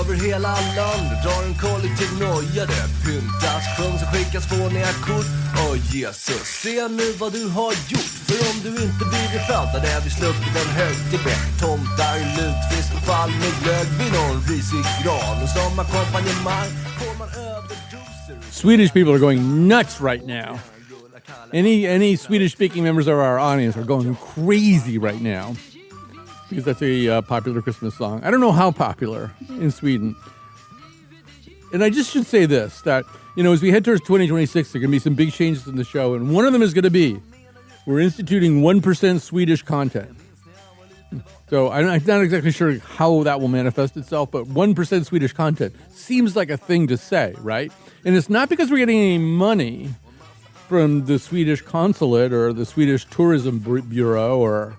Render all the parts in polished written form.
över hela landet drar en kollektiv noja. Det pyntas, sjungs och skickas fåniga kort. Åh Jesus, se nu vad du har gjort. För om du inte blir ifrån där är vi sluppit en högtid med tomtar, lutfisk och palmeglögg vid någon risig gran. Och som ackompanjemang får man överdoser. Swedish people are going nuts right now. Any Swedish-speaking members of our audience are going crazy right now because that's a popular Christmas song. I don't know how popular in Sweden. And I just should say this, that, as we head towards 2026, there are going to be some big changes in the show, and one of them is going to be we're instituting 1% Swedish content. So I'm not exactly sure how that will manifest itself, but 1% Swedish content seems like a thing to say, right? And it's not because we're getting any money from the Swedish consulate or the Swedish Tourism Bureau or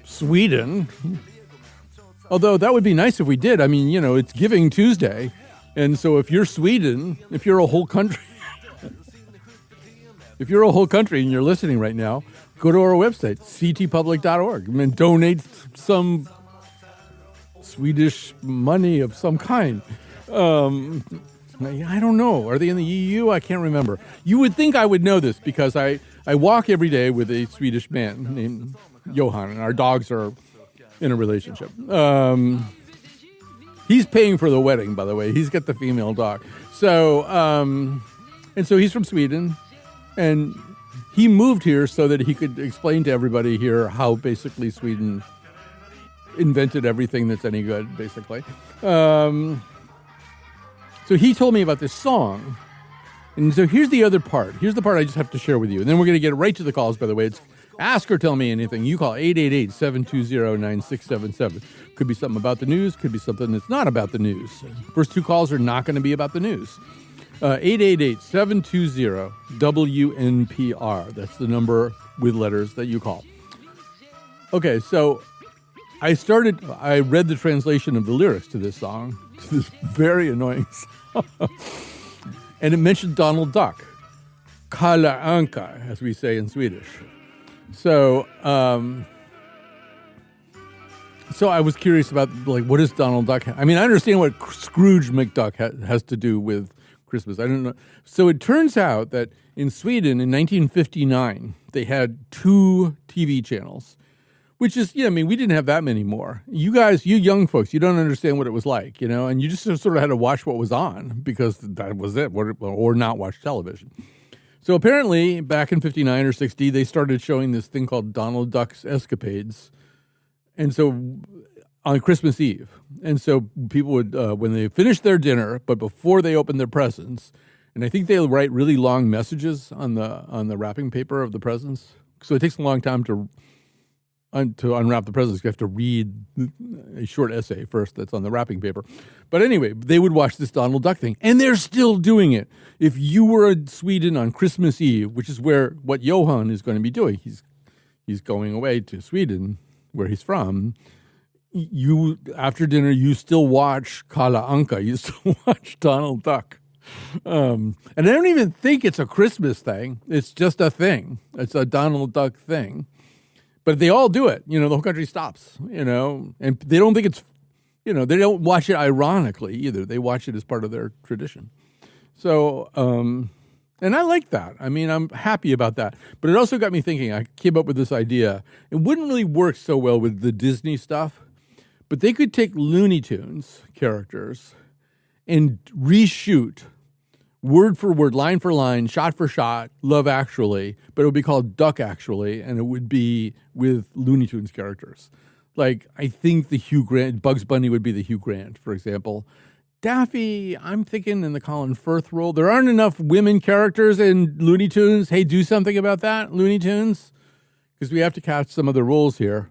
Sweden. Although that would be nice if we did. I mean, it's Giving Tuesday. And so if you're Sweden, if you're a whole country, and you're listening right now, go to our website, ctpublic.org, and donate some Swedish money of some kind. I don't know. Are they in the EU? I can't remember. You would think I would know this because I walk every day with a Swedish man named Johan, and our dogs are in a relationship. He's paying for the wedding, by the way. He's got the female dog. So, and so he's from Sweden, and he moved here so that he could explain to everybody here how basically Sweden invented everything that's any good, basically. So he told me about this song. And so here's the other part. Here's the part I just have to share with you. And then we're going to get right to the calls, by the way. It's Ask or Tell Me Anything. You call 888-720-9677. Could be something about the news. Could be something that's not about the news. First two calls are not going to be about the news. 888-720-WNPR. That's the number with letters that you call. Okay, so I read the translation of the lyrics to this song, to this very annoying song. And it mentioned Donald Duck, Kalle Anka, as we say in Swedish. So, so I was curious about, what is Donald Duck? I mean, I understand what Scrooge McDuck has to do with Christmas. I don't know. So it turns out that in Sweden in 1959, they had 2 TV channels. Which is, we didn't have that many more. You guys, you young folks, you don't understand what it was like, and you just sort of had to watch what was on because that was it, or not watch television. So apparently, back in 59 or 60, they started showing this thing called Donald Duck's Escapades. And so on Christmas Eve. And so people would, when they finished their dinner, but before they opened their presents, and I think they write really long messages on the wrapping paper of the presents. So it takes a long time to unwrap the presents. You have to read a short essay first that's on the wrapping paper. But anyway, they would watch this Donald Duck thing, and they're still doing it. If you were in Sweden on Christmas Eve, which is what Johan is going to be doing, he's going away to Sweden, where he's from. You after dinner, you still watch Kalle Anka. You still watch Donald Duck. And I don't even think it's a Christmas thing. It's just a thing. It's a Donald Duck thing. But they all do it, the whole country stops, and they don't think it's, they don't watch it ironically either. They watch it as part of their tradition. So, and I like that. I mean, I'm happy about that. But it also got me thinking, I came up with this idea. It wouldn't really work so well with the Disney stuff, but they could take Looney Tunes characters and reshoot word for word, line for line, shot for shot, Love Actually, but it would be called Duck Actually, and it would be with Looney Tunes characters. Like, I think the Hugh Grant, Bugs Bunny would be the Hugh Grant, for example. Daffy, I'm thinking in the Colin Firth role. There aren't enough women characters in Looney Tunes. Hey, do something about that, Looney Tunes, because we have to catch some of the rules here.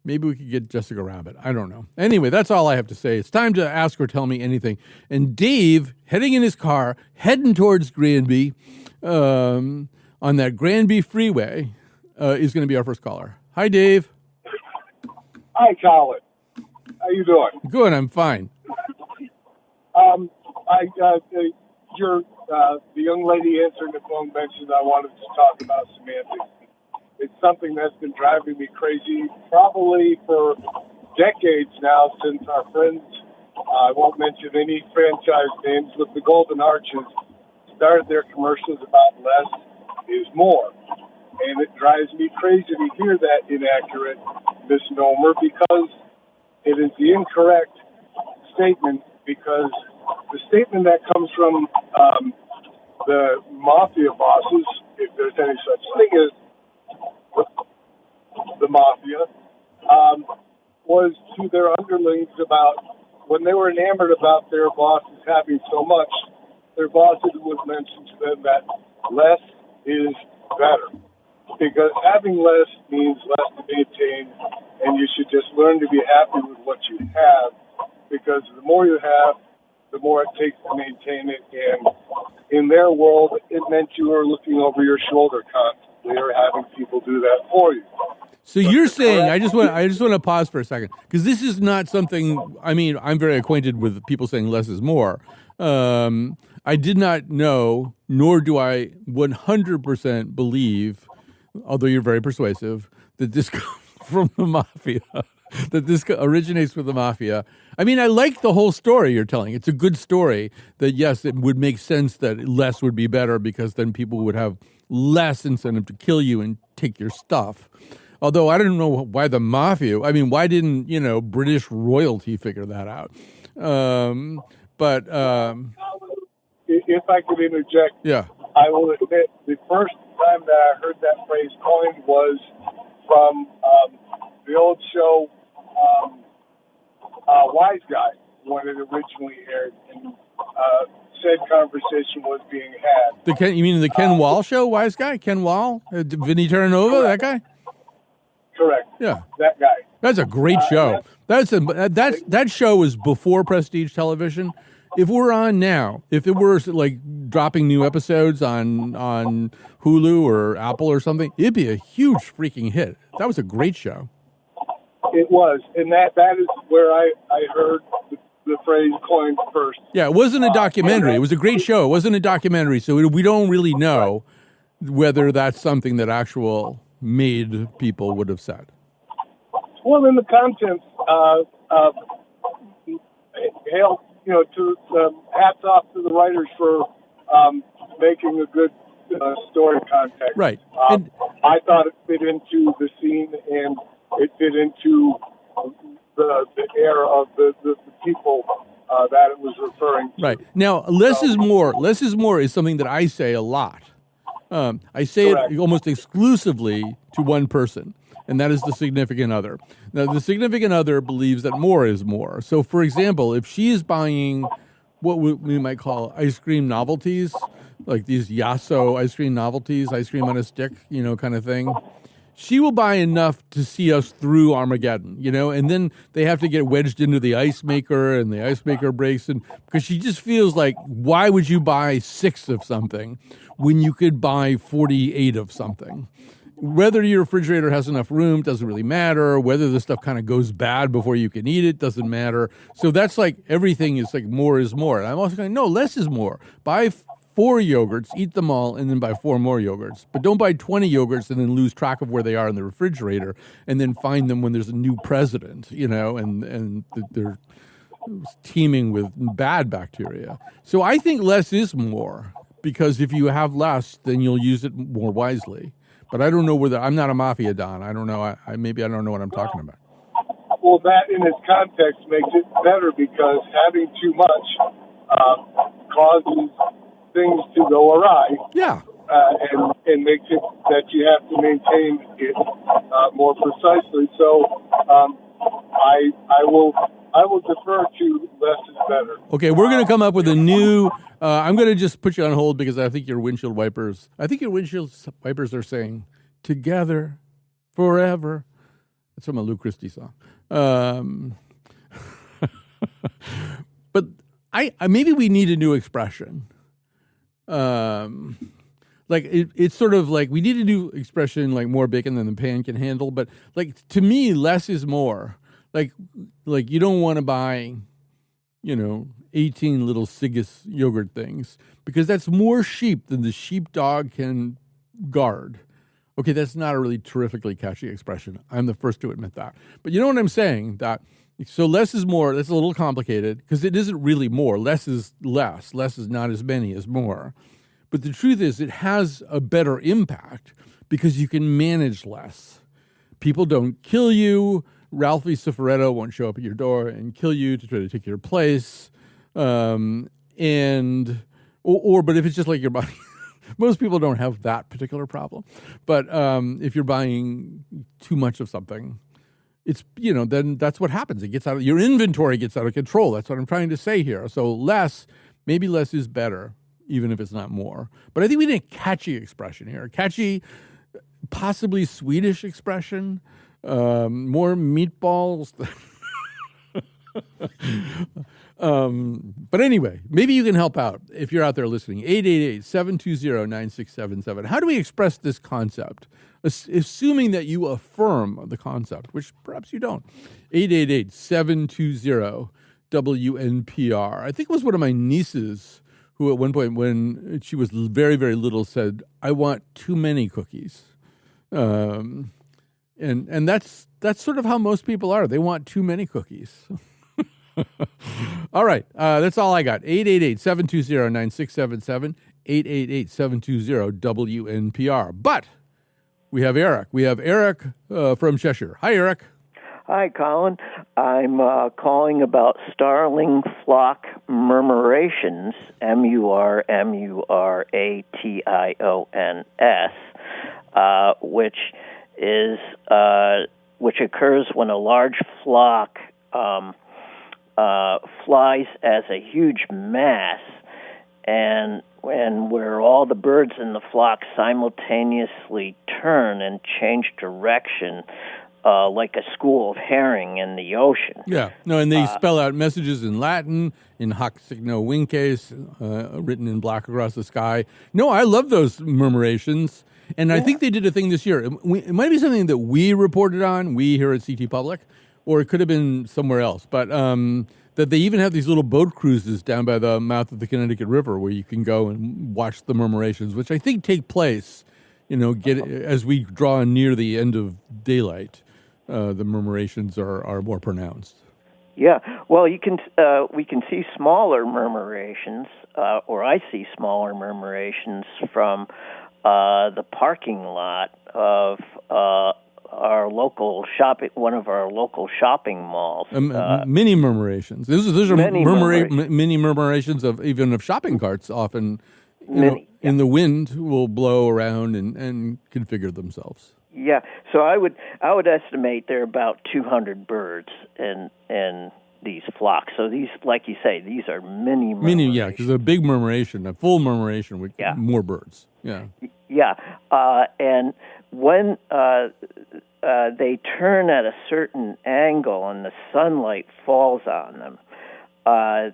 Maybe we could get Jessica Rabbit. I don't know. Anyway, that's all I have to say. It's time to Ask or Tell Me Anything. And Dave, heading in his car, heading towards Granby, on that Granby freeway, is going to be our first caller. Hi, Dave. Hi, Colin. How you doing? Good, I'm fine. The young lady answering the phone mentioned I wanted to talk about semantics. It's something that's been driving me crazy probably for decades now, since our friends I won't mention any franchise names, but the Golden Arches started their commercials about less is more. And it drives me crazy to hear that inaccurate misnomer because it is the incorrect statement, because the statement that comes from the mafia bosses, if there's any such thing as the mafia, was to their underlings about when they were enamored about their bosses having so much, their bosses would mention to them that less is better. Because having less means less to maintain, and you should just learn to be happy with what you have, because the more you have, the more it takes to maintain it. And in their world, it meant you were looking over your shoulder constantly or having people do that for you. So you're saying, I just want to pause for a second, because this is not something, I mean, I'm very acquainted with people saying less is more. I did not know, nor do I 100% believe, although you're very persuasive, that this comes from the mafia, that this originates with the mafia. I mean, I like the whole story you're telling. It's a good story that, yes, it would make sense that less would be better because then people would have less incentive to kill you and take your stuff. Although I don't know why the mafia, I mean, why didn't, British royalty figure that out? If I could interject, yeah. I will admit the first time that I heard that phrase coined was from the old show Wise Guy, when it originally aired, and said conversation was being had. You mean the Ken Wall show, Wise Guy? Ken Wall? Vinny Terranova, that guy? Correct. Yeah. That guy. That's a great show. That show was before prestige television. If we're on now, if it were like dropping new episodes on Hulu or Apple or something, it'd be a huge freaking hit. That was a great show. It was, and that is where I heard the phrase coined first. Yeah, it wasn't a documentary. It was a great show. It wasn't a documentary, so we don't really know whether that's something that actual made people would have said. Well, in the contents, hail, to hats off to the writers for making a good story context. Right. I thought it fit into the scene, and it fit into the era of the people that it was referring to. Right. Now, less is more. Less is more is something that I say a lot. I say Correct. it almost exclusively to one person, and that is the significant other. Now, the significant other believes that more is more. So, for example, if she is buying what we might call ice cream novelties, like these Yasso ice cream novelties, ice cream on a stick, kind of thing, she will buy enough to see us through Armageddon, and then they have to get wedged into the ice maker, and the ice maker breaks, and because she just feels like, why would you buy 6 of something when you could buy 48 of something? Whether your refrigerator has enough room doesn't really matter. Whether the stuff kind of goes bad before you can eat it doesn't matter. So that's like everything is like more is more. And I'm also going, no, less is more. Buy 4 yogurts, eat them all, and then buy 4 more yogurts. But don't buy 20 yogurts and then lose track of where they are in the refrigerator and then find them when there's a new president, and they're teeming with bad bacteria. So I think less is more, because if you have less, then you'll use it more wisely. But I don't know whether, I'm not a mafia don. I don't know. Maybe I don't know what I'm talking about. Well, that in its context makes it better, because having too much causes things to go awry. Yeah. And makes it that you have to maintain it more precisely. So I will defer to less is better. Okay, we're going to come up with a new. I'm going to just put you on hold because I think your windshield wipers are saying "together forever." That's from a Lou Christie song. But I maybe we need a new expression. Like it's sort of like we need a new expression, like more bacon than the pan can handle. But like to me, less is more. Like you don't want to buy, 18 little Sigus yogurt things, because that's more sheep than the sheepdog can guard. Okay, that's not a really terrifically catchy expression. I'm the first to admit that. But you know what I'm saying? That So less is more. That's a little complicated because it isn't really more. Less is less. Less is not as many as more. But the truth is it has a better impact because you can manage less. People don't kill you. Ralphie Cifaretto won't show up at your door and kill you to try to take your place. But if it's just like you're buying, most people don't have that particular problem. But if you're buying too much of something, it's, then that's what happens. It gets your inventory gets out of control. That's what I'm trying to say here. So maybe less is better, even if it's not more. But I think we need a catchy expression here. Catchy, possibly Swedish expression, more meatballs. But anyway, maybe you can help out if you're out there listening. 888-720-9677. How do we express this concept? Assuming that you affirm the concept, which perhaps you don't. 888-720-WNPR. I think it was one of my nieces who at one point when she was very, very little said, I want too many cookies. And that's sort of how most people are. They want too many cookies. All right. That's all I got. 888-720-9677. 888-720-WNPR. But we have Eric. We have Eric from Cheshire. Hi, Eric. Hi, Colin. I'm calling about starling flock murmurations, murmurations, which occurs when a large flock flies as a huge mass, and where all the birds in the flock simultaneously turn and change direction, like a school of herring in the ocean. Yeah, no, and they spell out messages in Latin, in hoc signo vinces, written in black across the sky. No, I love those murmurations, and I think they did a thing this year. It might be something that we reported on, we here at CT Public, or it could have been somewhere else, but that they even have these little boat cruises down by the mouth of the Connecticut River where you can go and watch the murmurations, which I think take place, as we draw near the end of daylight. The murmurations are more pronounced. Yeah, well, we can see smaller murmurations, or I see smaller murmurations from the parking lot of our local one of our local shopping malls. Mini murmurations. Those are mini murmurations of shopping carts. Often, in the wind will blow around and configure themselves. Yeah, so I would estimate there are about 200 birds in these flocks. So these, like you say, these are mini murmurations. Mini, yeah, because a big murmuration, a full murmuration with more birds. Yeah. Yeah, and when they turn at a certain angle and the sunlight falls on them,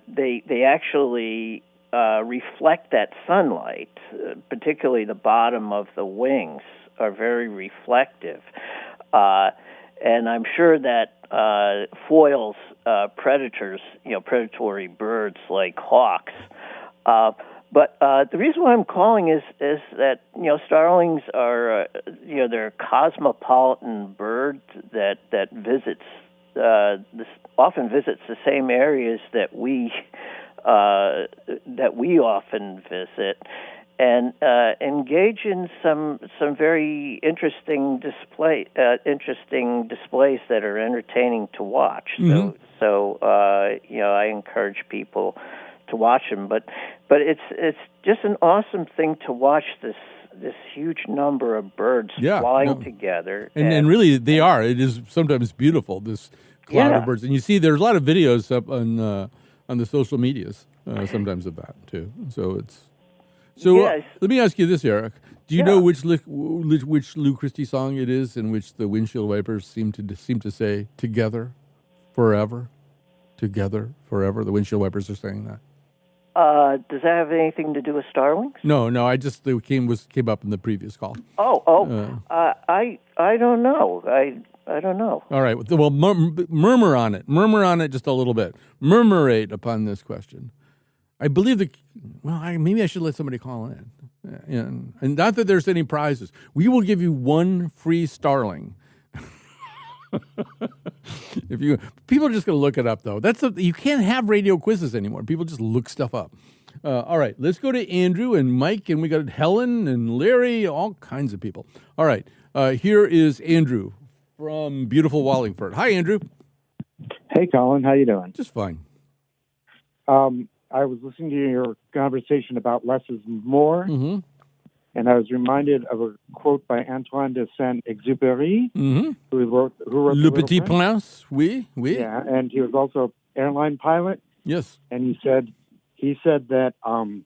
they actually reflect that sunlight, particularly the bottom of the wings are very reflective. And I'm sure that foils predators, predatory birds like hawks. But the reason why I'm calling is that starlings are they're a cosmopolitan bird that often visits the same areas that we often visit, and engage in some very interesting displays that are entertaining to watch. Mm-hmm. So I encourage people to watch them, but it's just an awesome thing to watch this huge number of birds flying together. And really, they are. It is sometimes beautiful, this cloud of birds. And you see there's a lot of videos up on the social medias sometimes of that, too. Let me ask you this, Eric. Do you know which Lou Christie song it is in which the windshield wipers seem to say, together, forever? Together, forever? The windshield wipers are saying that. Does that have anything to do with starlings? No. I just came up in the previous call. I don't know. I don't know. All right. Well, murmur on it. Murmur on it just a little bit. Murmurate upon this question. I believe maybe I should let somebody call in. And not that there's any prizes. We will give you one free starling. People are just going to look it up, though. You can't have radio quizzes anymore. People just look stuff up. All right, let's go to Andrew and Mike, and we got Helen and Larry, all kinds of people. All right, here is Andrew from beautiful Wallingford. Hi, Andrew. Hey, Colin. How you doing? Just fine. I was listening to your conversation about less is more, and I was reminded of a quote by Antoine de Saint-Exupéry, who wrote Le Petit Prince. Oui. Yeah, and he was also an airline pilot. Yes. And he said that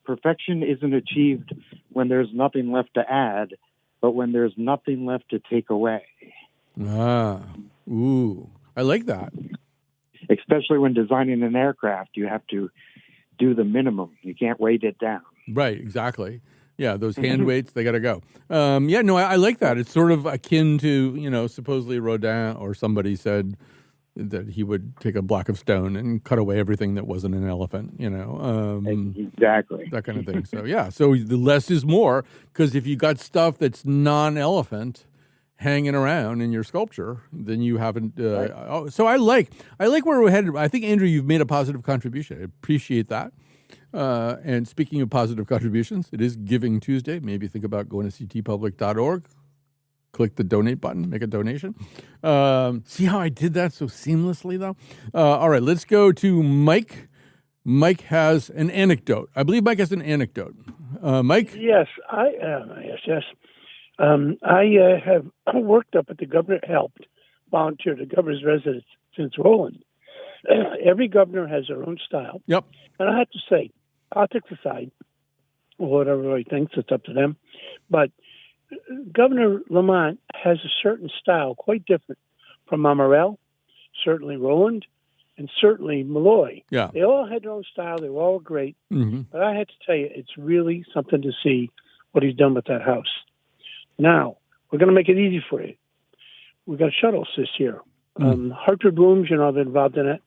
perfection isn't achieved when there's nothing left to add, but when there's nothing left to take away. I like that. Especially when designing an aircraft, you have to do the minimum. You can't weight it down. Right, exactly. Yeah, those hand weights, they got to go. I like that. It's sort of akin to, supposedly Rodin or somebody said that he would take a block of stone and cut away everything that wasn't an elephant, Exactly. That kind of thing. So, so the less is more, because if you got stuff that's non-elephant hanging around in your sculpture, then you haven't. So I like where we're headed. I think, Andrew, you've made a positive contribution. I appreciate that. And speaking of positive contributions, it is Giving Tuesday. Maybe think about going to ctpublic.org. Click the donate button, make a donation. See how I did that so seamlessly, though? All right, let's go to Mike. Mike has an anecdote. I believe Mike has an anecdote. Mike? Yes, I have worked up at the governor, volunteered at the governor's residence since Roland. Every governor has their own style. Yep. And I have to say, politics aside, whatever everybody thinks, it's up to them. But Governor Lamont has a certain style, quite different from Morel, certainly Roland, and certainly Malloy. Yeah. They all had their own style. They were all great. But I had to tell you, it's really something to see what he's done with that house. Now, we're going to make it easy for you. We've got shuttles this year. Hartford Blooms, I've been involved in it.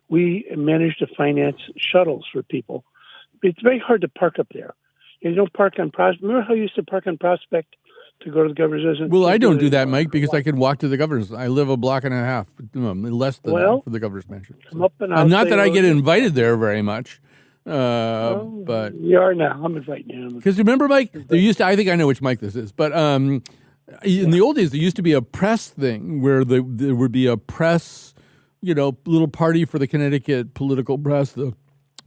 We managed to finance shuttles for people. It's very hard to park up there. You don't park on Prospect. Remember how you used to park on Prospect to go to the governor's residence? Well, I don't do that, Mike, because I can walk to the governor's. I live a block and a half, less than that for the governor's mansion. Come up and not that I get invited there very much. But you are now. I'm inviting you. Because remember, Mike, there used to, I think I know which Mike this is, but in the old days, there used to be a press thing where there would be a press, little party for the Connecticut political press, the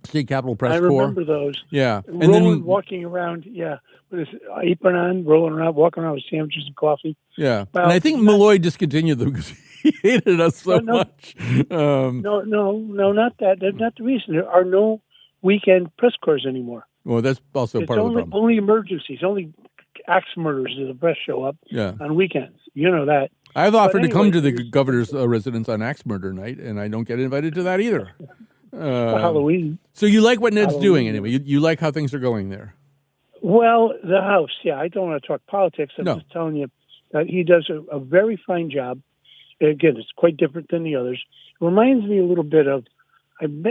State Capitol Press Corps. I remember those. Yeah. And then walking around, with his apron on, rolling around, walking around with sandwiches and coffee. Yeah. Well, and I think Malloy discontinued them because he hated us so much. No, not that. That's not the reason. There are no weekend press corps anymore. Well, that's also part of the problem. Only emergencies, only axe murders do the press show up on weekends. You know that. I've offered to come to the governor's residence on axe murder night, and I don't get invited to that either. Halloween. So you like what Ned's doing anyway? You like how things are going there? Well, the house, I don't want to talk politics. I'm just telling you that he does a very fine job. Again, it's quite different than the others. It reminds me a little bit of, I don't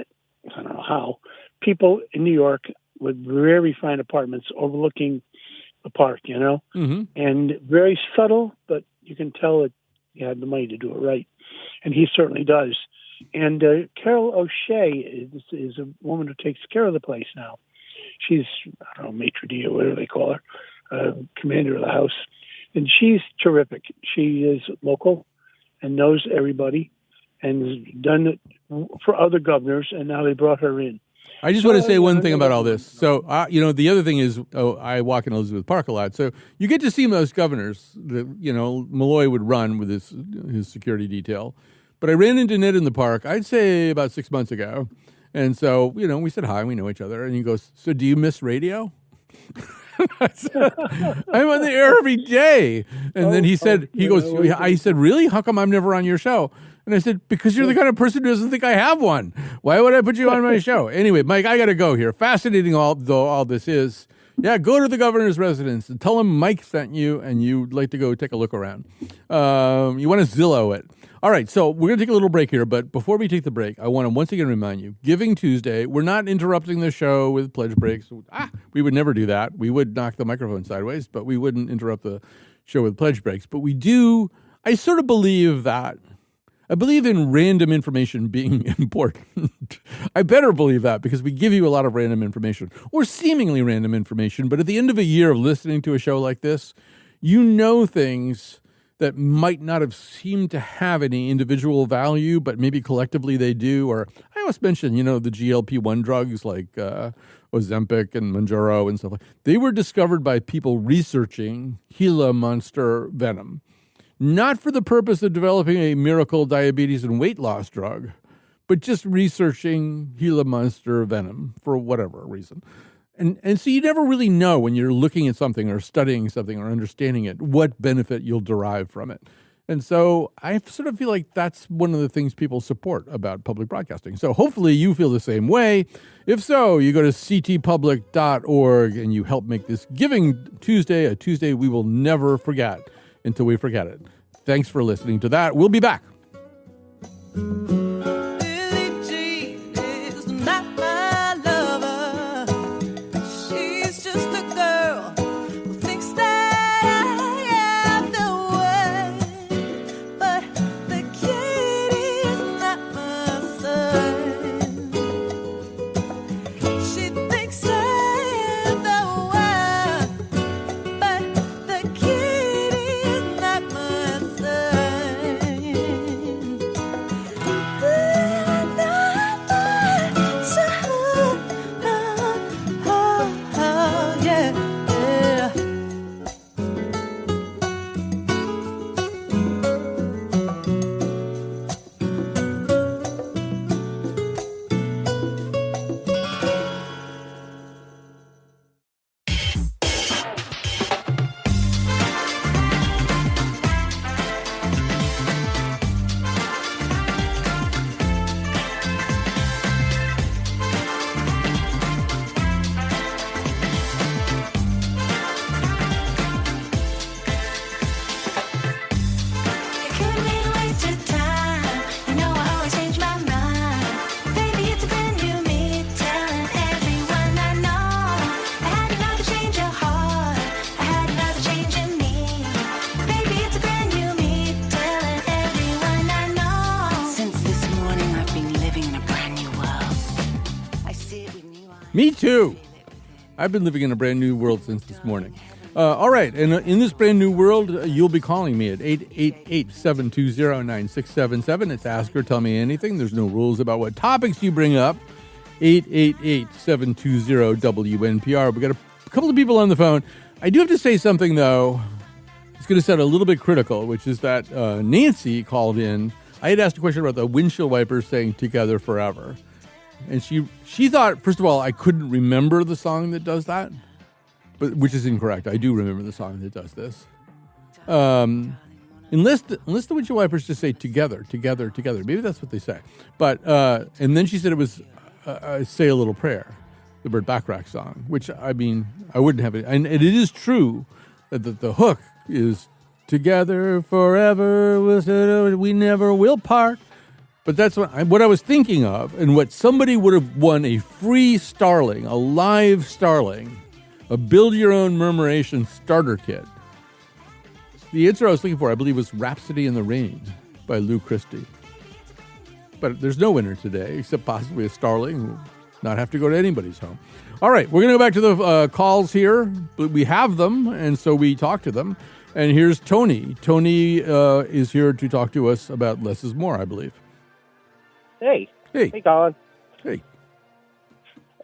know how, people in New York with very fine apartments overlooking the park, and very subtle, but you can tell that he had the money to do it right. And he certainly does. And Carol O'Shea is a woman who takes care of the place now. She's, I don't know, maitre d' or whatever they call her, commander of the house. And she's terrific. She is local and knows everybody and has done it for other governors, and now they brought her in. I just want to say one thing about all this. So, the other thing is, I walk in Elizabeth Park a lot. So you get to see most governors that, Malloy would run with his security detail. But I ran into Ned in the park, I'd say about 6 months ago. And so, we said hi, we know each other. And he goes, so do you miss radio? I said, I'm on the air every day. And then he said, I said, really? How come I'm never on your show? And I said, because you're the kind of person who doesn't think I have one. Why would I put you on my show? Anyway, Mike, I got to go here. Fascinating all this is. Yeah, go to the governor's residence and tell him Mike sent you and you'd like to go take a look around. You want to Zillow it. All right, so we're going to take a little break here, but before we take the break, I want to once again remind you, Giving Tuesday, we're not interrupting the show with pledge breaks. We would never do that. We would knock the microphone sideways, but we wouldn't interrupt the show with pledge breaks. But we do, I sort of believe that, I believe in random information being important. I better believe that because we give you a lot of random information or seemingly random information. But at the end of a year of listening to a show like this, you know things that might not have seemed to have any individual value, but maybe collectively they do. Or I always mention, the GLP-1 drugs like Ozempic and Mounjaro and stuff. They were discovered by people researching Gila monster venom. Not for the purpose of developing a miracle diabetes and weight loss drug, but just researching Gila monster venom for whatever reason. And so you never really know when you're looking at something or studying something or understanding it, what benefit you'll derive from it. And so I sort of feel like that's one of the things people support about public broadcasting. So hopefully you feel the same way. If so, you go to ctpublic.org and you help make this Giving Tuesday a Tuesday we will never forget until we forget it. Thanks for listening to that. We'll be back. Me too. I've been living in a brand new world since this morning. All right, and in this brand new world, you'll be calling me at 888-720-9677. It's Ask or Tell Me Anything. There's no rules about what topics you bring up. 888-720-WNPR. We got a couple of people on the phone. I do have to say something, though. It's going to sound a little bit critical, which is that Nancy called in. I had asked a question about the windshield wipers saying "Together Forever." And she thought, first of all, I couldn't remember the song that does that, but which is incorrect. I do remember the song that does this. Unless the windshield wipers just say "together, together, together." Maybe that's what they say. But and then she said it was "Say a Little Prayer," the Burt Bacharach song, which I wouldn't have it. And it is true that the hook is "Together forever, we never will part." But that's what I was thinking of, and what somebody would have won a free starling, a live starling, a build-your-own murmuration starter kit. The answer I was looking for, I believe, was "Rhapsody in the Rain" by Lou Christie. But there's no winner today, except possibly a starling who will not have to go to anybody's home. All right, we're going to go back to the calls here, but we have them, and so we talk to them. And here's Tony. Tony is here to talk to us about Less is More, I believe. Hey, Colin. Hey.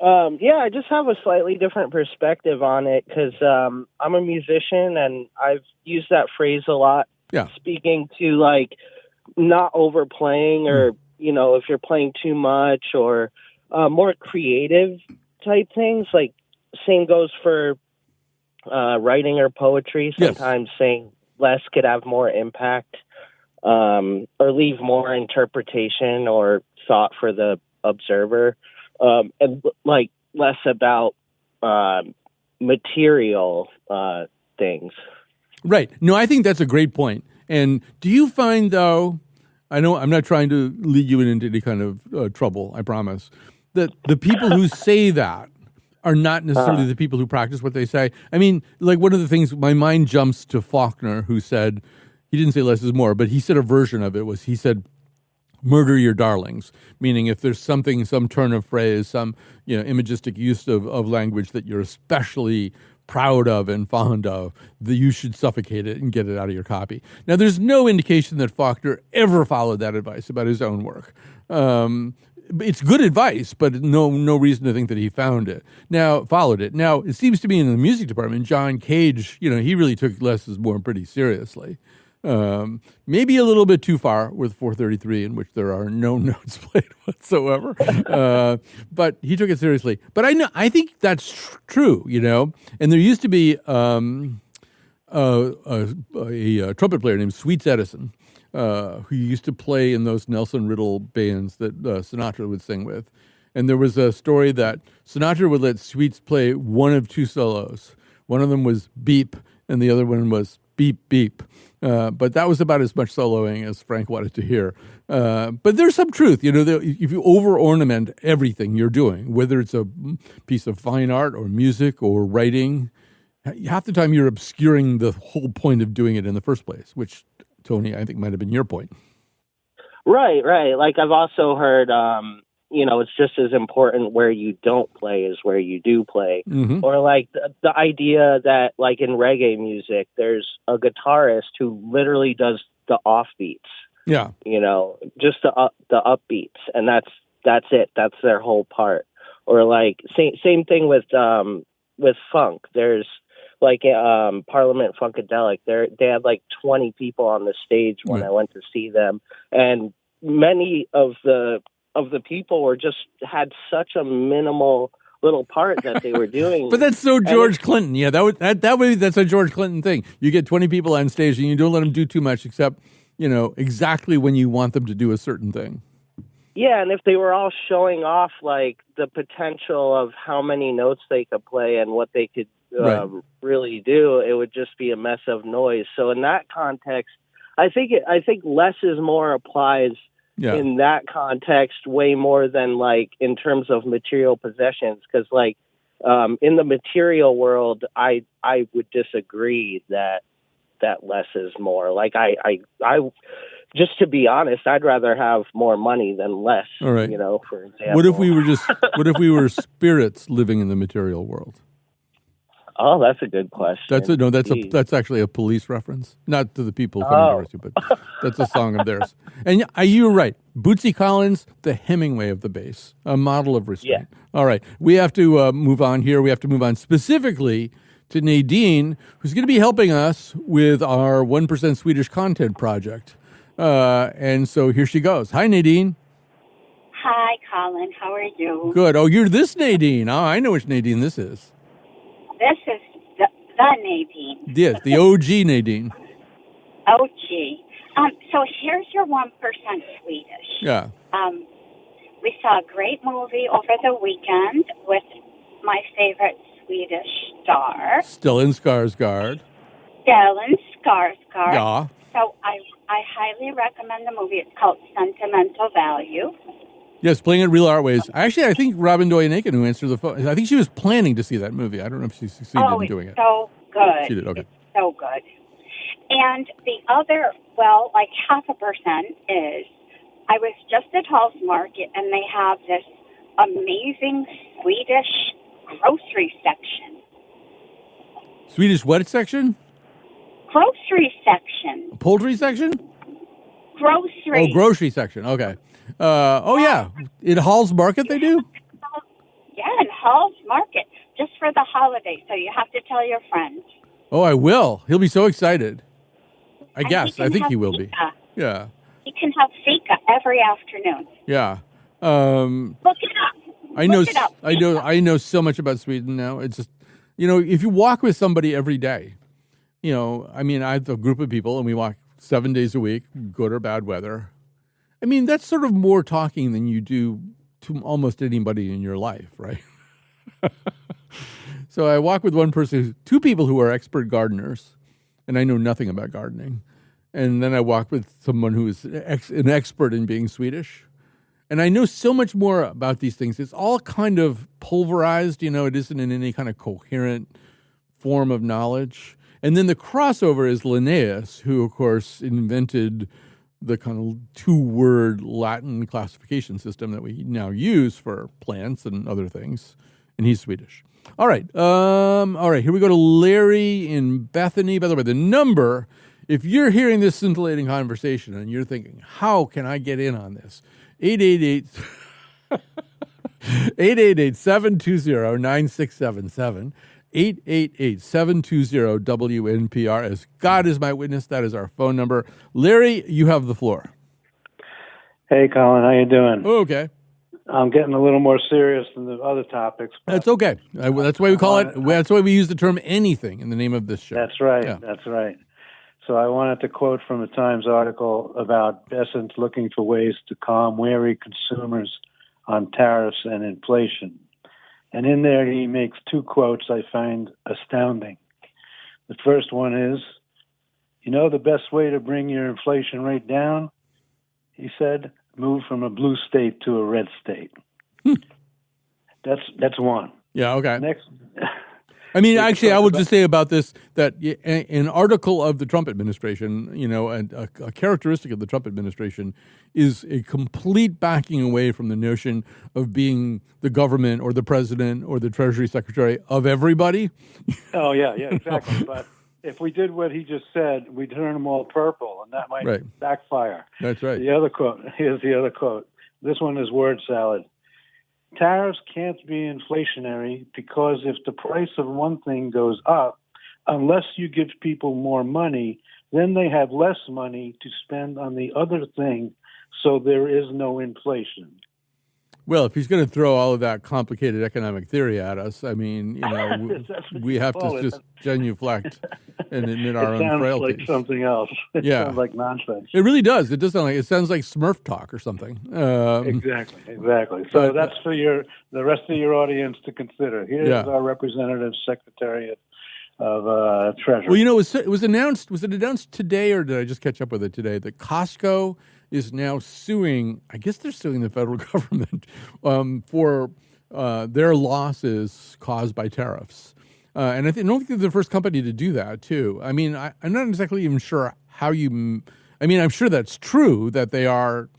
Yeah, I just have a slightly different perspective on it because I'm a musician and I've used that phrase a lot. Yeah. Speaking to like not overplaying or, if you're playing too much or more creative type things. Like same goes for writing or poetry. Sometimes saying less could have more impact. Or leave more interpretation or thought for the observer, and like less about material things. Right. No, I think that's a great point. And do you find, though, I know I'm not trying to lead you into any kind of trouble, I promise, that the people who say that are not necessarily the people who practice what they say? I mean, like one of the things, my mind jumps to Faulkner, who said, he didn't say less is more, but he said a version of it was, he said, murder your darlings, meaning if there's some turn of phrase, some imagistic use of language that you're especially proud of and fond of, that you should suffocate it and get it out of your copy. Now, there's no indication that Faulkner ever followed that advice about his own work. It's good advice, but no reason to think that he followed it. Now, it seems to me in the music department, John Cage, he really took less is more pretty seriously. Maybe a little bit too far with 433, in which there are no notes played whatsoever. But he took it seriously. But I think that's true, And there used to be a trumpet player named Sweets Edison, who used to play in those Nelson Riddle bands that Sinatra would sing with. And there was a story that Sinatra would let Sweets play one of two solos. One of them was beep, and the other one was beep, beep. But that was about as much soloing as Frank wanted to hear. But there's some truth, if you over-ornament everything you're doing, whether it's a piece of fine art or music or writing, half the time you're obscuring the whole point of doing it in the first place, which, Tony, I think might have been your point. Right. Like I've also heard, it's just as important where you don't play as where you do play. Mm-hmm. Or like the idea that like in reggae music, there's a guitarist who literally does the offbeats. Yeah. Just the upbeats. And that's it. That's their whole part. Or like same thing with funk. There's like Parliament Funkadelic. They had like 20 people on the stage when I went to see them. And many of the people had such a minimal little part that they were doing. But that's so George Clinton. Yeah, that's a George Clinton thing. You get 20 people on stage and you don't let them do too much except, exactly when you want them to do a certain thing. Yeah, and if they were all showing off like the potential of how many notes they could play and what they could really do, it would just be a mess of noise. So in that context, I think less is more applies in that context way more than like in terms of material possessions. Because like in the material world, I would disagree that less is more. Like I just to be honest, I'd rather have more money than less. All right. For example. What if we were spirits living in the material world? Oh, that's a good question. That's actually a Police reference, not to the people coming to but that's a song of theirs. And you're right, Bootsy Collins, the Hemingway of the bass, a model of restraint. Yeah. All right, we have to move on here. We have to move on specifically to Nadine, who's going to be helping us with our 1% Swedish content project. And so here she goes. Hi, Nadine. Hi, Colin. How are you? Good. Oh, you're this Nadine. Oh, I know which Nadine this is. This is the Nadine. Yes, the OG Nadine. OG. So here's your 1% Swedish. Yeah. We saw a great movie over the weekend with my favorite Swedish star. Stellan Skarsgård. Yeah. So I highly recommend the movie. It's called Sentimental Value. Yes, playing it real art ways. Actually, I think Robin Doyen-Aiken, who answered the phone, I think she was planning to see that movie. I don't know if she succeeded in doing it. Oh, it's so good. She did, okay. It's so good. And the other, like 0.5% is, I was just at Hall's Market, and they have this amazing Swedish grocery section. Swedish what section? Grocery section. Poultry section? Grocery. Oh, grocery section. Okay. Yeah. In Hall's Market they do? Yeah, in Hall's Market. Just for the holidays. So you have to tell your friends. Oh, I will. He'll be so excited. I think he will be. Yeah. He can have fika every afternoon. Yeah. Look it up. I know so much about Sweden now. It's just, if you walk with somebody every day, I have a group of people and we walk 7 days a week, good or bad weather. I mean, that's sort of more talking than you do to almost anybody in your life, right? So I walk with two people who are expert gardeners, and I know nothing about gardening. And then I walk with someone who is an expert in being Swedish. And I know so much more about these things. It's all kind of pulverized, it isn't in any kind of coherent form of knowledge. And then the crossover is Linnaeus, who, of course, invented the kind of 2-word Latin classification system that we now use for plants and other things. And he's Swedish. All right. Here we go to Larry in Bethany. By the way, the number, if you're hearing this scintillating conversation and you're thinking, how can I get in on this? 888-720-9677. 888-720-WNPR. As God is my witness, that is our phone number. Larry, you have the floor. Hey, Colin, how you doing? Okay. I'm getting a little more serious than the other topics. That's okay. That's why we call it. That's why we use the term anything in the name of this show. That's right. Yeah. That's right. So I wanted to quote from a Times article about Bessent looking for ways to calm wary consumers on tariffs and inflation. And in there, he makes 2 quotes I find astounding. The first one is, the best way to bring your inflation rate down, he said, move from a blue state to a red state. That's one. Yeah, okay. Next. I mean, actually, I would just say about this that an article of the Trump administration, and a characteristic of the Trump administration is a complete backing away from the notion of being the government or the president or the Treasury Secretary of everybody. Oh, yeah, exactly. But if we did what he just said, we'd turn them all purple, and that might backfire. That's right. The other quote, here's the other quote. This one is word salad. Tariffs can't be inflationary because if the price of one thing goes up, unless you give people more money, then they have less money to spend on the other thing, so there is no inflation. Well, if he's going to throw all of that complicated economic theory at us, I mean, we have to just genuflect and admit our own frailties. It sounds like something else. It sounds like nonsense. It really does. It does sound like, it sounds like Smurf talk or something. Exactly. So that's for the rest of your audience to consider. Here's our representative secretary of Treasury. Well, it was announced. Was it announced today, or did I just catch up with it today? That Costco is now suing. I guess they're suing the federal government for their losses caused by tariffs. And I don't think they're the first company to do that, too. I mean, I'm not exactly even sure how you. I mean, I'm sure that's true that they are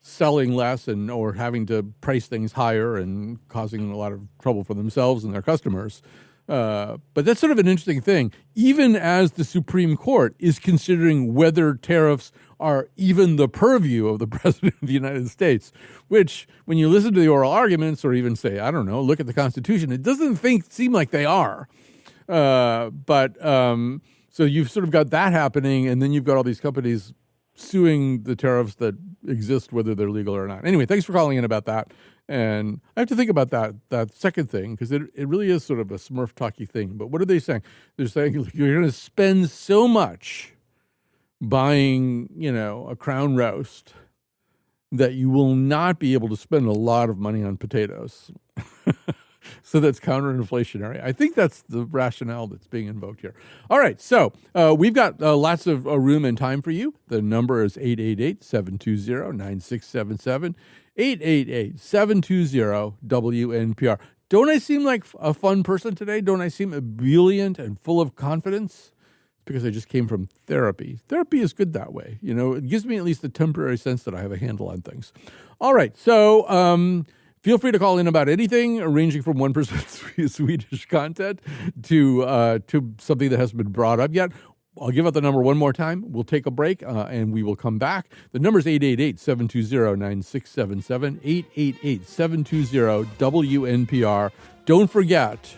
selling less or having to price things higher and causing a lot of trouble for themselves and their customers. But that's sort of an interesting thing, even as the Supreme Court is considering whether tariffs are even the purview of the President of the United States, which, when you listen to the oral arguments or even say, I don't know, look at the Constitution, it doesn't seem like they are. So you've sort of got that happening, and then you've got all these companies suing the tariffs that exist, whether they're legal or not. Anyway, thanks for calling in about that. And I have to think about that second thing, because it really is sort of a Smurf talky thing. But what are they saying? They're saying you're going to spend so much buying, a Crown roast that you will not be able to spend a lot of money on potatoes. So that's counterinflationary. I think that's the rationale that's being invoked here. All right, so we've got lots of room and time for you. The number is 888-720-9677, 888-720-WNPR. Don't I seem like a fun person today? Don't I seem ebullient and full of confidence? It's because I just came from therapy. Therapy is good that way. It gives me at least a temporary sense that I have a handle on things. All right, so feel free to call in about anything, ranging from 1% Swedish content to something that hasn't been brought up yet. I'll give out the number one more time. We'll take a break, and we will come back. The number is 888-720-9677, 888-720-WNPR. Don't forget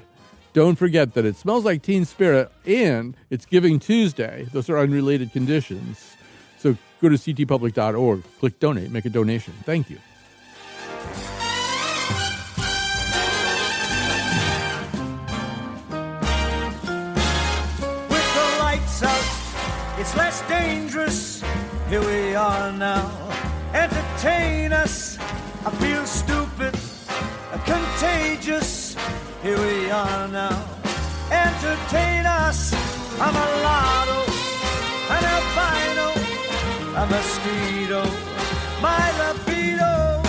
that it smells like Teen Spirit, and it's Giving Tuesday. Those are unrelated conditions. So go to ctpublic.org, click donate, make a donation. Thank you. It's less dangerous. Here we are now. Entertain us. I feel stupid. Contagious. Here we are now. Entertain us. I'm a lotto. An albino. A mosquito. My libido.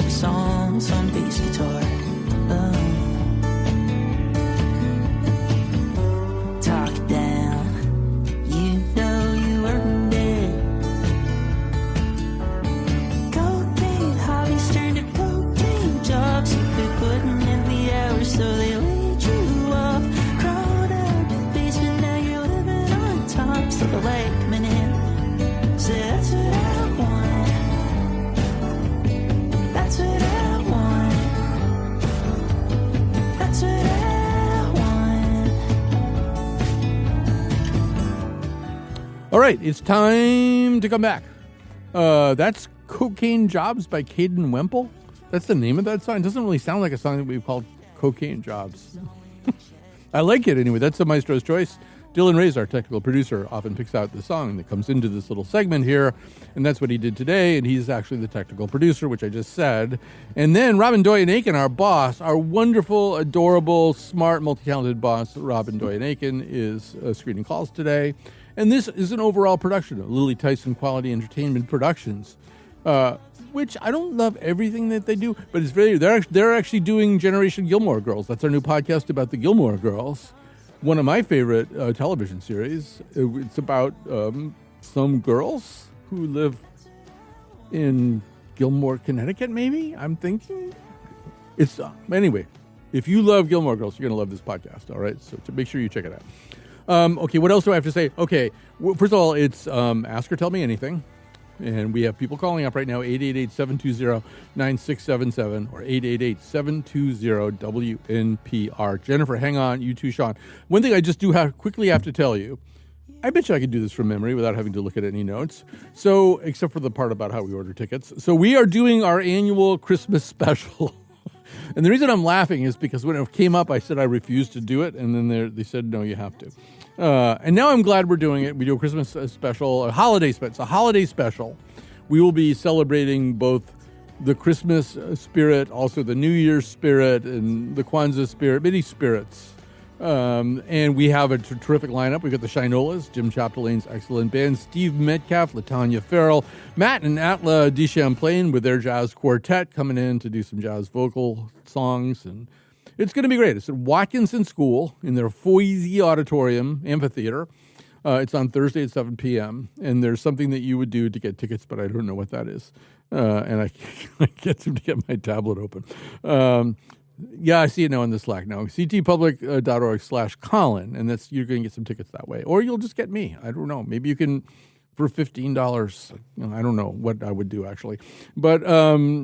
like songs on bass guitar. Talk it down, you know you earned it. Cocaine hobbies turned to cocaine jobs. You quit putting in the hours, so they laid you off. Crawled out the basement, now you're living on top. So the light coming in, so that's what I want. That's what I want. That's what I want. All right, it's time to come back. That's Cocaine Jobs by Caden Wemple. That's the name of that song. It doesn't really sound like a song that we've called Cocaine Jobs. I like it anyway. That's the Maestro's Choice. Dylan Ray's our technical producer, often picks out the song that comes into this little segment here, and that's what he did today, and he's actually the technical producer, which I just said. And then Robin Doyen-Aiken, our boss, our wonderful, adorable, smart, multi-talented boss, Robin Doyen-Aiken, is screening calls today. And this is an overall production of Lily Tyson Quality Entertainment Productions, which I don't love everything that they do, but it's very. They're actually doing Generation Gilmore Girls. That's our new podcast about the Gilmore Girls. One of my favorite television series. It's about some girls who live in Gilmore, Connecticut, maybe? I'm thinking. It's anyway, if you love Gilmore Girls, you're going to love this podcast, all right? So make sure you check it out. Okay, what else do I have to say? Okay, first of all, it's Ask or Tell Me Anything. And we have people calling up right now, 888-720-9677 or 888-720-WNPR. Jennifer, hang on. You too, Sean. One thing I just quickly have to tell you, I bet you I could do this from memory without having to look at any notes. So, except for the part about how we order tickets. So we are doing our annual Christmas special. And the reason I'm laughing is because when it came up, I said I refused to do it. And then they said, no, you have to. And now I'm glad we're doing it. We do a Christmas special, a holiday special. We will be celebrating both the Christmas spirit, also the New Year's spirit, and the Kwanzaa spirit, many spirits. And we have a terrific lineup. We've got the Shinolas, Jim Chapdelain's excellent band, Steve Metcalf, LaTanya Farrell, Matt and Atla de Champlain with their jazz quartet coming in to do some jazz vocal songs. And it's going to be great. It's at Watkinson School in their Foisey Auditorium Amphitheater. It's on Thursday at 7 p.m. And there's something that you would do to get tickets, but I don't know what that is. And I can't seem to get my tablet open. Yeah, I see it now in the Slack now. ctpublic.org/Colin, and you're going to get some tickets that way. Or you'll just get me. I don't know. Maybe you can, for $15, I don't know what I would do actually. But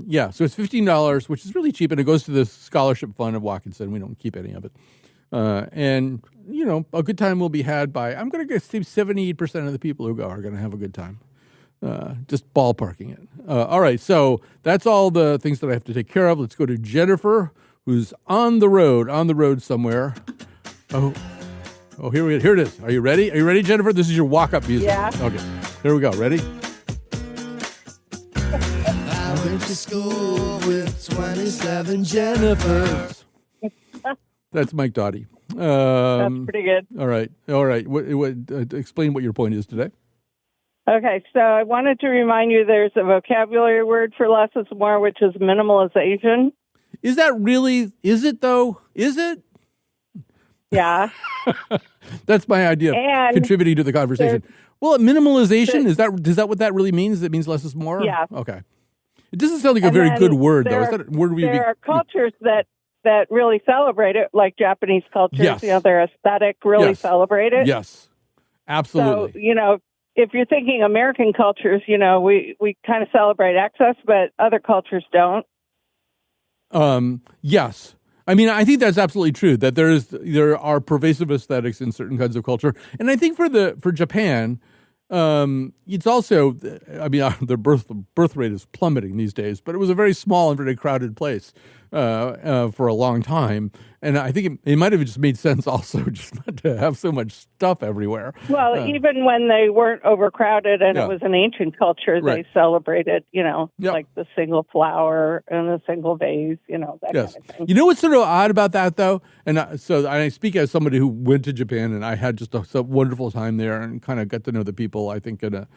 yeah, so it's $15, which is really cheap, and it goes to the scholarship fund of Watkinson. We don't keep any of it. And, a good time will be had by, I'm going to guess 78% of the people who go are going to have a good time. Just ballparking it. All right, so that's all the things that I have to take care of. Let's go to Jennifer, who's on the road somewhere. Oh, here it is. Are you ready? Are you ready, Jennifer? This is your walk-up music. Yeah. Okay, here we go. Ready? I went to school with 27 Jennifers. That's Mike Doughty. That's pretty good. All right. Explain what your point is today. Okay, so I wanted to remind you there's a vocabulary word for less is more, which is minimalization. Is that really? Is it though? Is it? Yeah. That's my idea of contributing to the conversation. Well, minimalization, is that what that really means? It means less is more? Yeah. Okay. It doesn't sound like a very good word, though. Is that a word there are cultures that really celebrate it, like Japanese cultures. Yes. Their aesthetic really celebrate it. Yes. Absolutely. So, if you're thinking American cultures, we kind of celebrate excess, but other cultures don't. Yes. I mean, I think that's absolutely true, that there are pervasive aesthetics in certain kinds of culture. And I think for Japan, it's also, their birth rate is plummeting these days, but it was a very small and very crowded place for a long time. And I think it might have just made sense also just not to have so much stuff everywhere. Well, even when they weren't overcrowded and it was an ancient culture, they celebrated, like the single flower and the single vase, that kind of thing. You know what's sort of odd about that, though? And so I speak as somebody who went to Japan, and I had just a wonderful time there and kind of got to know the people, I think, in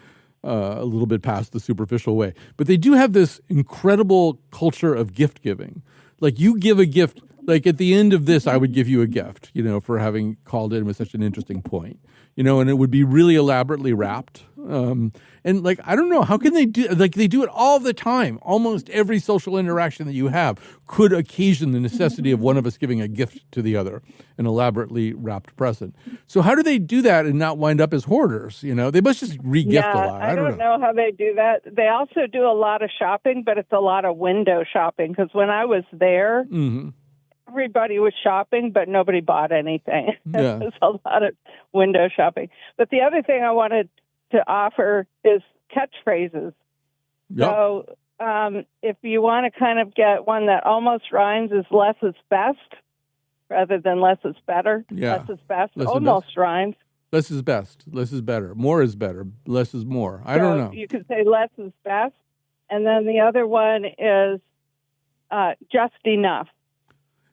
a little bit past the superficial way. But they do have this incredible culture of gift giving. Like you give a gift, like at the end of this, I would give you a gift, for having called in with such an interesting point, and it would be really elaborately wrapped. And like, I don't know, how can they do, like they do it all the time. Almost every social interaction that you have could occasion the necessity of one of us giving a gift to the other, an elaborately wrapped present. So how do they do that and not wind up as hoarders? They must just re-gift a lot. I don't know how they do that. They also do a lot of shopping, but it's a lot of window shopping, because when I was there, everybody was shopping, but nobody bought anything. Yeah. It was a lot of window shopping. But the other thing I wanted to offer is catchphrases. Yep. So if you want to kind of get one that almost rhymes, is less is best rather than less is better. Yeah. Less is best. Less is Almost best. rhymes. Less is best. Less is better. More is better. Less is more. I don't know. You could say less is best. And then the other one is just enough.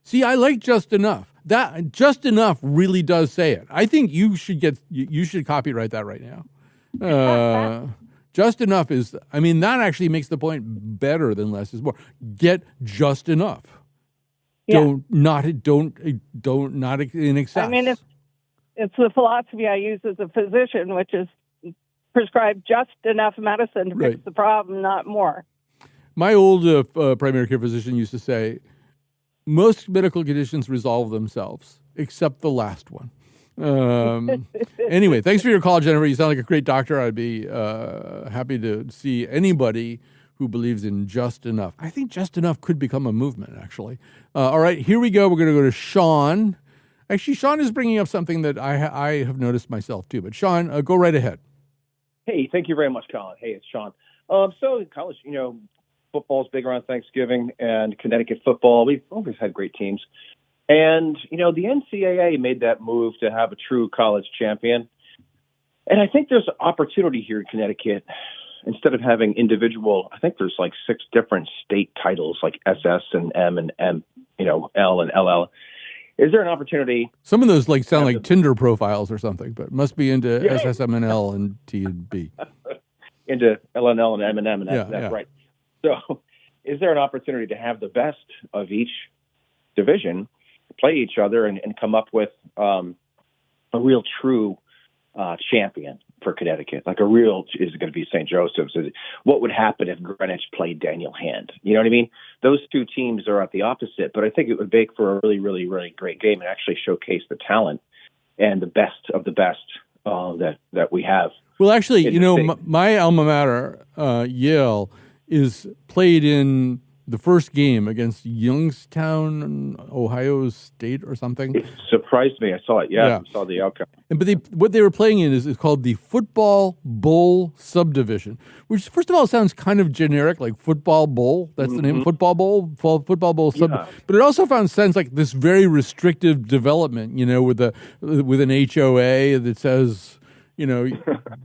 See, I like just enough. That just enough really does say it. I think you should copyright that right now. Just enough is, that actually makes the point better than less is more. Get just enough. Yeah. Not in excess. It's the philosophy I use as a physician, which is prescribe just enough medicine to fix the problem, not more. My old primary care physician used to say, most medical conditions resolve themselves, except the last one. Anyway, thanks for your call, Jennifer. You sound like a great doctor. I'd be happy to see anybody who believes in just enough. I think just enough could become a movement, actually. All right, here we go. We're going to go to Sean. Actually, Sean is bringing up something that I have noticed myself, too. But Sean, go right ahead. Hey, thank you very much, Colin. Hey, it's Sean. So in college, football's big around Thanksgiving, and Connecticut football, we've always had great teams. And, the NCAA made that move to have a true college champion. And I think there's opportunity here in Connecticut. Instead of having individual, I think there's like 6 different state titles, like SS and M and M, L and LL. Is there an opportunity? Some of those sound like Tinder profiles or something, but must be into SSMNL and T and B. Into LNL and M&M, and that's right. So is there an opportunity to have the best of each division play each other and come up with a real true champion for Connecticut? Like is it going to be St. Joseph's? What would happen if Greenwich played Daniel Hand? You know what I mean? Those two teams are at the opposite, but I think it would make for a really, really, really great game and actually showcase the talent and the best of the best that we have. Well, actually, my alma mater, Yale, is played in the first game against Youngstown, Ohio State or something. It surprised me. I saw it. Yeah. I saw the outcome. But what they were playing in is called the Football Bowl Subdivision, which first of all sounds kind of generic, like Football Bowl. That's the name, Football Bowl, Football Bowl Subdivision. But it also found sense like this very restrictive development, with an HOA that says,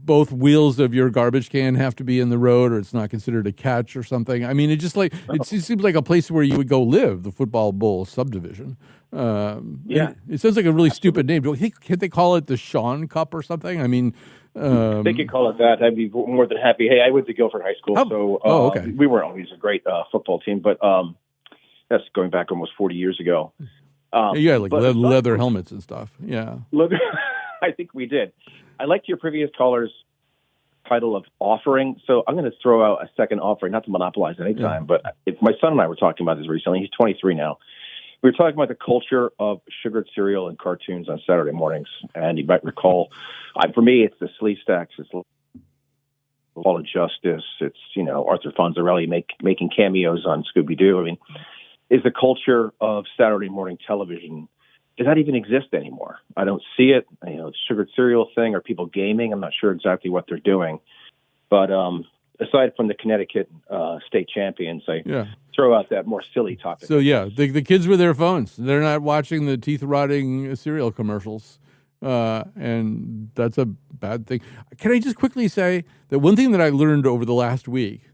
both wheels of your garbage can have to be in the road or it's not considered a catch or something. It just it seems like a place where you would go live, the Football Bowl Subdivision. It sounds like a really stupid name. Can't they call it the Sean Cup or something? They could call it that. I'd be more than happy. Hey, I went to Guilford High School, okay. We weren't always a great football team, but that's going back almost 40 years ago. You had leather helmets and stuff. Yeah. I think we did. I liked your previous caller's title of offering, so I'm going to throw out a second offering, not to monopolize any time, but my son and I were talking about this recently. He's 23 now. We were talking about the culture of sugared cereal and cartoons on Saturday mornings, and you might recall, for me, it's the Sleeve Stacks, it's Law of Justice, it's Arthur Fonzarelli making cameos on Scooby-Doo. Is the culture of Saturday morning television, does that even exist anymore? I don't see it. The sugared cereal thing, or people gaming. I'm not sure exactly what they're doing. But aside from the Connecticut state champions, I throw out that more silly topic. So, the kids with their phones. They're not watching the teeth-rotting cereal commercials. And that's a bad thing. Can I just quickly say that one thing that I learned over the last week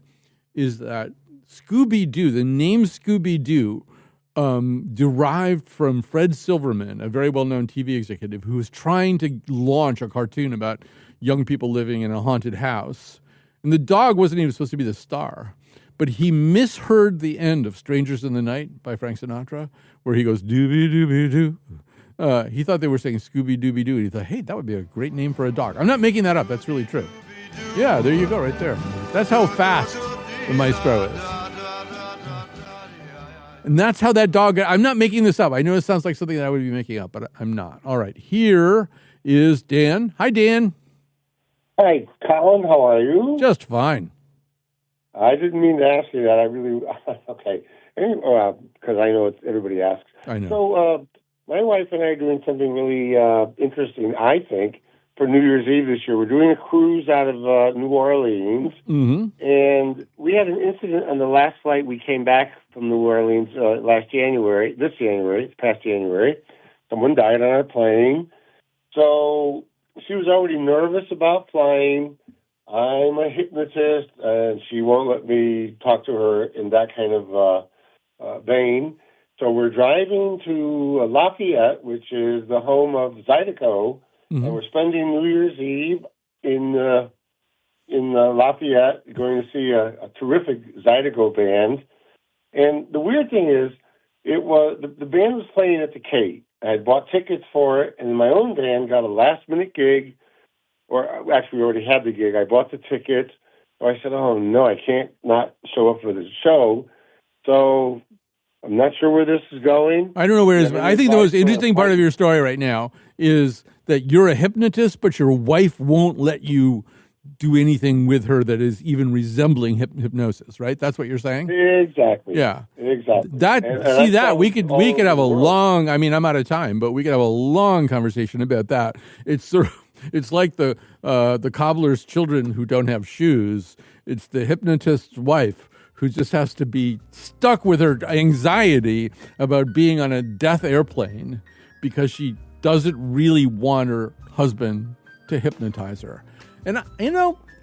is that Scooby-Doo, the name Scooby-Doo, derived from Fred Silverman, a very well-known TV executive who was trying to launch a cartoon about young people living in a haunted house. And the dog wasn't even supposed to be the star. But he misheard the end of Strangers in the Night by Frank Sinatra, where he goes, dooby-dooby-doo. He thought they were saying Scooby-Dooby-Doo. And he thought, hey, that would be a great name for a dog. I'm not making that up. That's really true. Yeah, there you go, right there. That's how fast the maestro is. And that's how that dog... I'm not making this up. I know it sounds like something that I would be making up, but I'm not. All right, here is Dan. Hi, Dan. Hi, Colin. How are you? Just fine. I didn't mean to ask you that. I really... Okay. Anyway, because I know everybody asks. I know. So my wife and I are doing something really interesting, I think, for New Year's Eve this year. We're doing a cruise out of New Orleans. Mm-hmm. And we had an incident on the last flight. We came back from New Orleans this past January. Someone died on our plane. So she was already nervous about flying. I'm a hypnotist, and she won't let me talk to her in that kind of vein. So we're driving to Lafayette, which is the home of Zydeco, and we're spending New Year's Eve in Lafayette, going to see a terrific Zydeco band. And the weird thing is, it was the band was playing at the Cape. I had bought tickets for it, and my own band got a last-minute gig. Or actually, we already had the gig. I bought the tickets. So I said, oh, no, I can't not show up for the show. So I'm not sure where this is going. I don't know where it is. I think the most interesting part of your story right now is that you're a hypnotist, but your wife won't let you do anything with her that is even resembling hypnosis, right? That's what you're saying? Exactly. Yeah. Exactly. We could have a long, I mean, I'm out of time, but we could have a long conversation about that. It's sort of, it's like the cobbler's children who don't have shoes. It's the hypnotist's wife who just has to be stuck with her anxiety about being on a death airplane because she doesn't really want her husband to hypnotize her. And,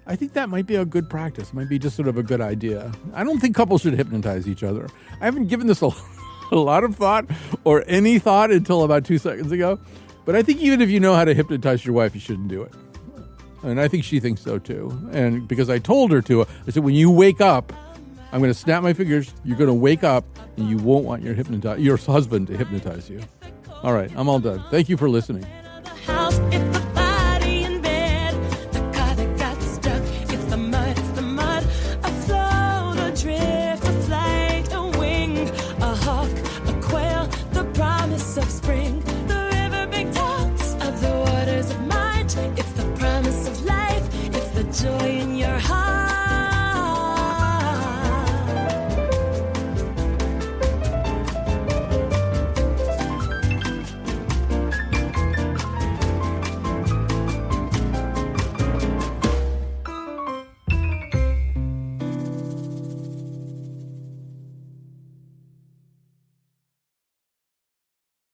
I think that might be a good practice. It might be just sort of a good idea. I don't think couples should hypnotize each other. I haven't given this a lot of thought or any thought until about 2 seconds ago. But I think even if you know how to hypnotize your wife, you shouldn't do it. And I think she thinks so too. And because I told her to, I said, when you wake up, I'm going to snap my fingers. You're going to wake up and you won't want your husband to hypnotize you. All right, I'm all done. Thank you for listening.